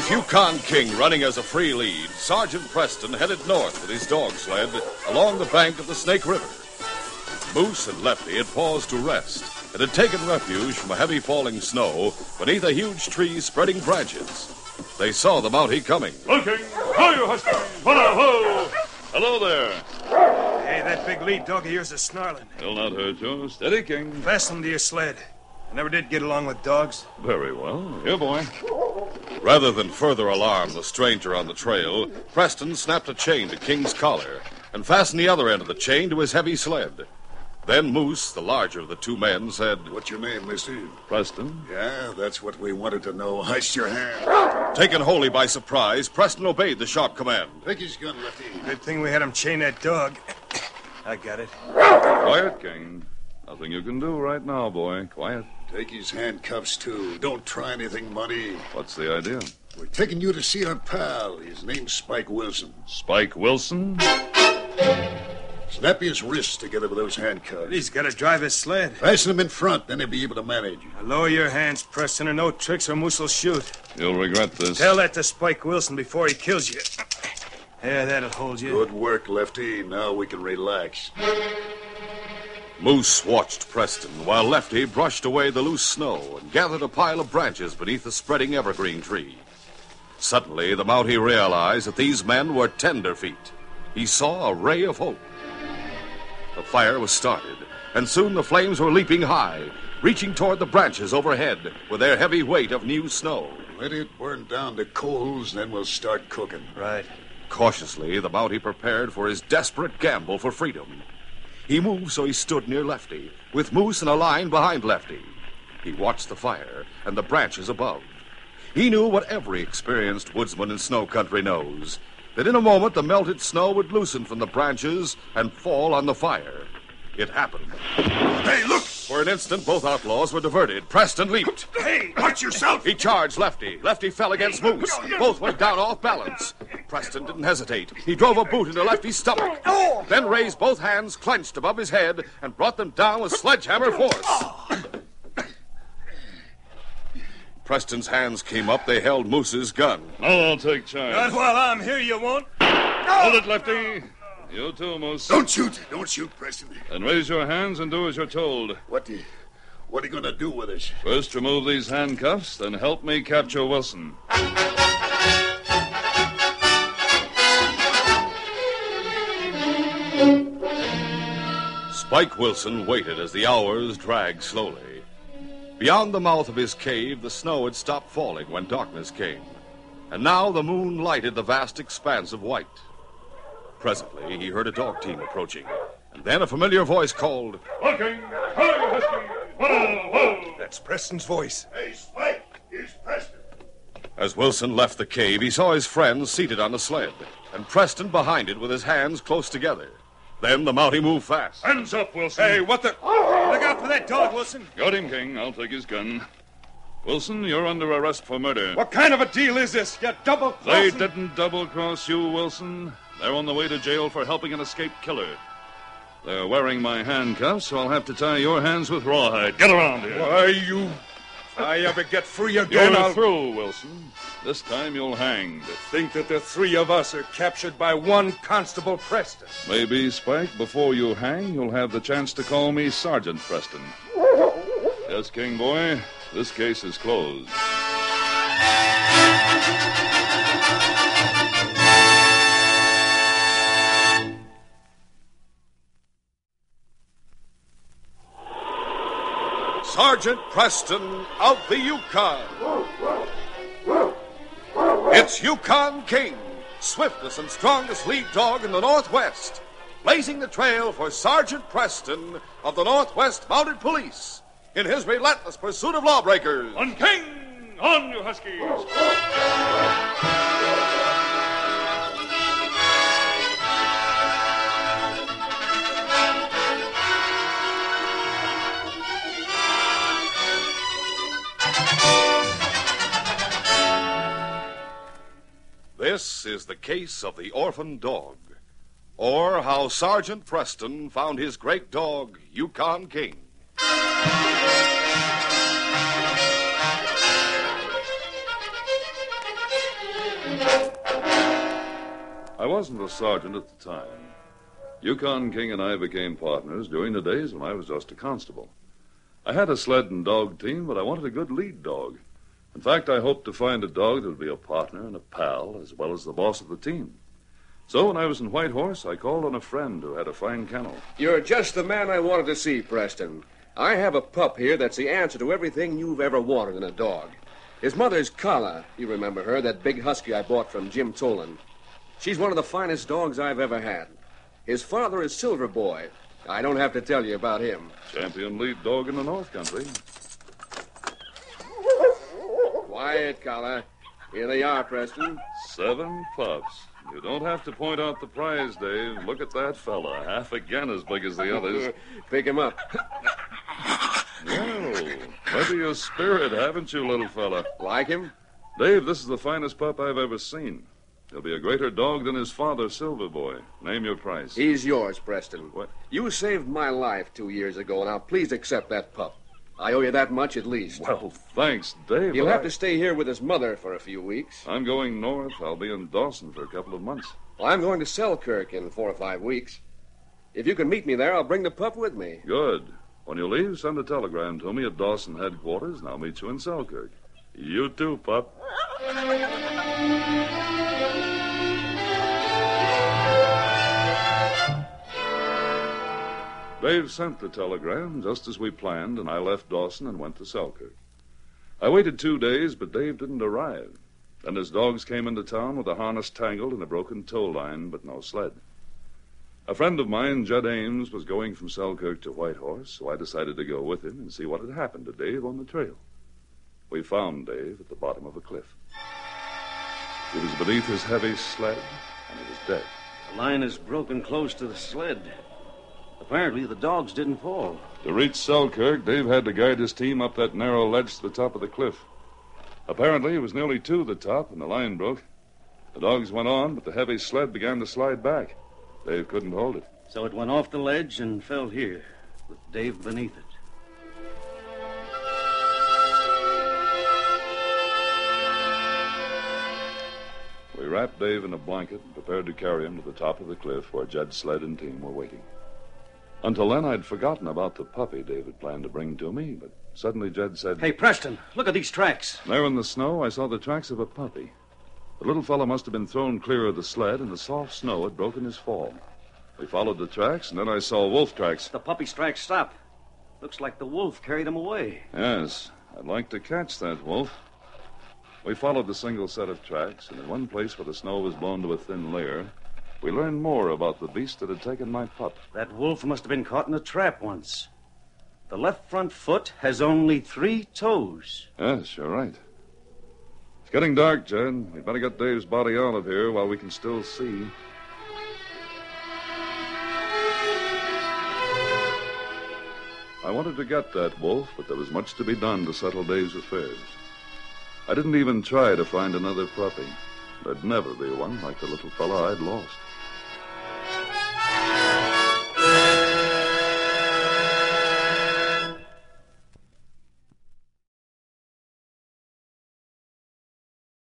With Yukon King running as a free lead, Sergeant Preston headed north with his dog sled along the bank of the Snake River. Moose and Lefty had paused to rest and had taken refuge from a heavy falling snow beneath a huge tree spreading branches. They saw the Mountie coming. Looking! Hi, you husky! Ho! Hello there. Hey, that big lead dog of yours is snarling. He'll not hurt you. Steady, King. Fasten him to your sled. I never did get along with dogs. Very well. Here, boy. Rather than further alarm the stranger on the trail, Preston snapped a chain to King's collar and fastened the other end of the chain to his heavy sled. Then Moose, the larger of the two men, said, "What's your name, mister?" Preston. Yeah, that's what we wanted to know. Heist your hand. Taken wholly by surprise, Preston obeyed the sharp command. Take his gun, Lefty. Good thing we had him chain that dog. I got it. Quiet, King. Nothing you can do right now, boy. Quiet. Take his handcuffs, too. Don't try anything, Monty. What's the idea? We're taking you to see our pal. His name's Spike Wilson. Spike Wilson? Snap his wrists together with those handcuffs. He's got to drive his sled. Fasten him in front, then he'll be able to manage. Now lower your hands, Preston, or no tricks or Moose will shoot. You'll regret this. Tell that to Spike Wilson before he kills you. Yeah, that'll hold you. Good work, Lefty. Now we can relax. Moose watched Preston while Lefty brushed away the loose snow and gathered a pile of branches beneath the spreading evergreen tree. Suddenly, the Mountie realized that these men were tenderfeet. He saw a ray of hope. The fire was started, and soon the flames were leaping high, reaching toward the branches overhead with their heavy weight of new snow. Let it burn down to coals, then we'll start cooking. Right. Cautiously, the Mountie prepared for his desperate gamble for freedom. He moved so he stood near Lefty, with Moose in a line behind Lefty. He watched the fire and the branches above. He knew what every experienced woodsman in snow country knows, that in a moment the melted snow would loosen from the branches and fall on the fire. It happened. Hey, look! For an instant, both outlaws were diverted. Preston leaped. Hey, watch yourself! He charged Lefty. Lefty fell against Moose. Both went down off balance. Preston didn't hesitate. He drove a boot into Lefty's stomach, then raised both hands clenched above his head and brought them down with sledgehammer force. Preston's hands came up. They held Moose's gun. Now I'll take charge. Not while I'm here, you won't. Hold it, Lefty. You too, Moose. Don't shoot, Preston. And raise your hands and do as you're told. What are you going to do with us? First, remove these handcuffs, then help me capture Wilson. Spike Wilson waited as the hours dragged slowly. Beyond the mouth of his cave, the snow had stopped falling when darkness came. And now the moon lighted the vast expanse of white. Presently, he heard a dog team approaching. And then a familiar voice called, Looking! Hi, husky! Whoa! That's Preston's voice. Hey, Spike, here's Preston. As Wilson left the cave, he saw his friends seated on the sled, and Preston behind it with his hands close together. Then the Mountie moved fast. Hands up, Wilson. Hey, what the... Look out for that dog, Wilson. Got him, King. I'll take his gun. Wilson, you're under arrest for murder. What kind of a deal is this? You double They didn't double-cross you, Wilson. They're on the way to jail for helping an escaped killer. They're wearing my handcuffs, so I'll have to tie your hands with rawhide. Get around here. Why, you... If I ever get free again, You're I'll... through, Wilson. This time you'll hang. To think that the three of us are captured by one Constable Preston. Maybe, Spike, before you hang, you'll have the chance to call me Sergeant Preston. Yes, King boy, this case is closed. Sergeant Preston of the Yukon. It's Yukon King, swiftest and strongest lead dog in the Northwest, blazing the trail for Sergeant Preston of the Northwest Mounted Police in his relentless pursuit of lawbreakers. On King! On, you huskies! This is the case of the orphan dog, or how Sergeant Preston found his great dog, Yukon King. I wasn't a sergeant at the time. Yukon King and I became partners during the days when I was just a constable. I had a sled and dog team, but I wanted a good lead dog. In fact, I hoped to find a dog that would be a partner and a pal, as well as the boss of the team. So when I was in Whitehorse, I called on a friend who had a fine kennel. You're just the man I wanted to see, Preston. I have a pup here that's the answer to everything you've ever wanted in a dog. His mother's Kala. You remember her, that big husky I bought from Jim Tolan. She's one of the finest dogs I've ever had. His father is Silver Boy. I don't have to tell you about him. Champion lead dog in the North Country. Quiet, Kala. Here they are, Preston. 7 pups. You don't have to point out the prize, Dave. Look at that fella, half again as big as the others. Pick him up. Well, plenty of spirit, haven't you, little fella? Like him? Dave, this is the finest pup I've ever seen. He'll be a greater dog than his father, Silver Boy. Name your price. He's yours, Preston. What? You saved my life 2 years ago. Now, please accept that pup. I owe you that much at least. Well, thanks, Dave. He'll have to stay here with his mother for a few weeks. I'm going north. I'll be in Dawson for a couple of months. Well, I'm going to Selkirk in 4 or 5 weeks. If you can meet me there, I'll bring the pup with me. Good. When you leave, send a telegram to me at Dawson headquarters, and I'll meet you in Selkirk. You too, pup. Dave sent the telegram just as we planned, and I left Dawson and went to Selkirk. I waited 2 days, but Dave didn't arrive. Then his dogs came into town with a harness tangled and a broken tow line, but no sled. A friend of mine, Judd Ames, was going from Selkirk to Whitehorse, so I decided to go with him and see what had happened to Dave on the trail. We found Dave at the bottom of a cliff. He was beneath his heavy sled, and he was dead. The line is broken close to the sled. Apparently, the dogs didn't fall. To reach Selkirk, Dave had to guide his team up that narrow ledge to the top of the cliff. Apparently, he was nearly to the top, and the line broke. The dogs went on, but the heavy sled began to slide back. Dave couldn't hold it. So it went off the ledge and fell here, with Dave beneath it. We wrapped Dave in a blanket and prepared to carry him to the top of the cliff where Judd's sled and team were waiting. Until then, I'd forgotten about the puppy Dave had planned to bring to me, but suddenly Judd said... Hey, Preston, look at these tracks. There in the snow, I saw the tracks of a puppy. The little fellow must have been thrown clear of the sled, and the soft snow had broken his fall. We followed the tracks, and then I saw wolf tracks. The puppy's tracks stopped. Looks like the wolf carried him away. Yes, I'd like to catch that wolf. We followed the single set of tracks, and in one place where the snow was blown to a thin layer, we learned more about the beast that had taken my pup. That wolf must have been caught in a trap once. The left front foot has only 3 toes. Yes, you're right. It's getting dark, Judd. We'd better get Dave's body out of here while we can still see. I wanted to get that wolf, but there was much to be done to settle Dave's affairs. I didn't even try to find another puppy. There'd never be one like the little fella I'd lost.